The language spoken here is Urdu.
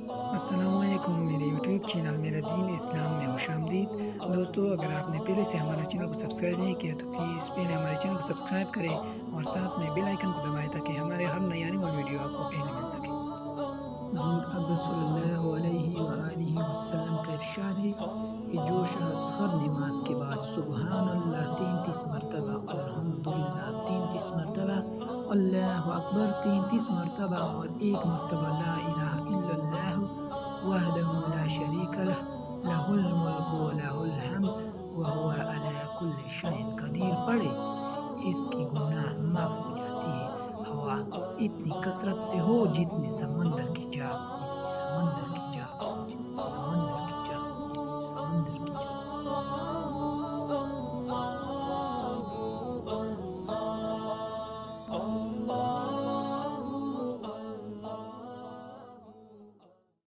السلام علیکم، میرے یوٹیوب چینل میرا دین اسلام میں خوش آمدید۔ دوستو، اگر آپ نے پہلے سے ہمارا چینل کو سبسکرائب نہیں کیا تو پلیز پہلے ہمارے چینل کو سبسکرائب کریں اور ساتھ میں بیل آئیکن کو دبائیں تاکہ ہمارے ہر نئی آنے والی ویڈیو آپ کو پہلے مل سکے۔ حضور اقدس صلی اللہ علیہ وآلہ وسلم کا ارشاد ہے کہ جو شخص ہر نماز کے بعد سبحان اللہ 33 مرتبہ، الحمدللہ 33 مرتبہ، اللہ اکبر 33 مرتبہ اور ایک مرتبہ لا الہ الا اللہ وحدہ لا شریک لہ لہ الملک و لہ الحمد وہو علی کل شیء قدیر پڑھے، اس کی گناہ معاف ہو جاتی ہے، ہوا اتنی کثرت سے ہو جتنی سمندر کی جاب،